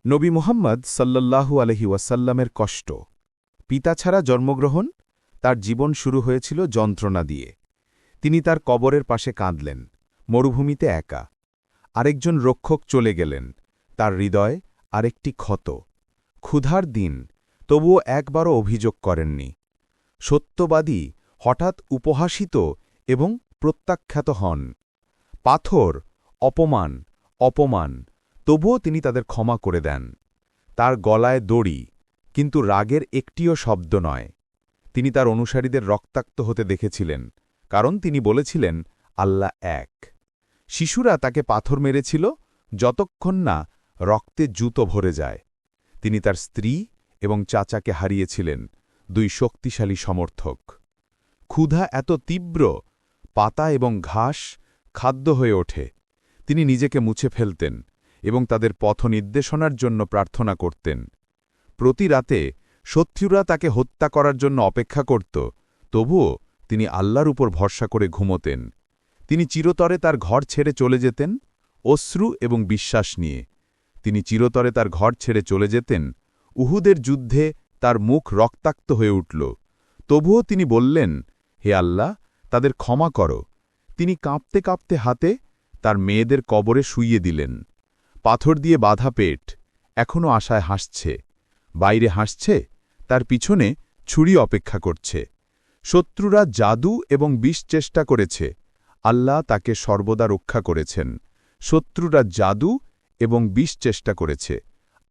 নবী মুহাম্মদ সাল্লাল্লাহু আলহি ওয়াসাল্লামের কষ্ট পিতা ছাড়া জন্মগ্রহণ তার জীবন শুরু হয়েছিল যন্ত্রণা দিয়ে তিনি তার কবরের পাশে কাঁদলেন মরুভূমিতে একা আরেকজন রক্ষক চলে গেলেন তার হৃদয় আরেকটি ক্ষত ক্ষুধার দিন তবুও একবারও অভিযোগ করেননি সত্যবাদী হঠাৎ উপহাসিত এবং প্রত্যাখ্যাত হন পাথর অপমান অপমান তবুও তিনি তাদের ক্ষমা করে দেন তার গলায় দড়ি কিন্তু রাগের একটিও শব্দ নয় তিনি তার অনুসারীদের রক্তাক্ত হতে দেখেছিলেন কারণ তিনি বলেছিলেন আল্লাহ এক শিশুরা তাকে পাথর মেরেছিল যতক্ষণ না রক্তে জুতো ভরে যায় তিনি তার স্ত্রী এবং চাচাকে হারিয়েছিলেন দুই শক্তিশালী সমর্থক ক্ষুধা এত তীব্র পাতা এবং ঘাস খাদ্য হয়ে ওঠে তিনি নিজেকে মুছে ফেলতেন এবং তাদের পথ নির্দেশনার জন্য প্রার্থনা করতেন প্রতি রাতে শত্রুরা তাকে হত্যা করার জন্য অপেক্ষা করত তবুও তিনি আল্লাহর উপর ভরসা করে ঘুমোতেন তিনি চিরতরে তার ঘর ছেড়ে চলে যেতেন অশ্রু এবং বিশ্বাস নিয়ে তিনি চিরতরে তার ঘর ছেড়ে চলে যেতেন উহুদের যুদ্ধে তার মুখ রক্তাক্ত হয়ে উঠল তবুও তিনি বললেন হে আল্লাহ তাদের ক্ষমা করো তিনি কাঁপতে কাঁপতে হাতে তার মেয়েদের কবরে শুইয়ে দিলেন পাথর দিয়ে বাঁধা পেট এখনও আশায় হাসছে বাইরে হাসছে তার পিছনে ছুরি অপেক্ষা করছে শত্রুরা জাদু এবং বিষ চেষ্টা করেছে আল্লাহ তাকে সর্বদা রক্ষা করেছেন শত্রুরা জাদু এবং বিষ চেষ্টা করেছে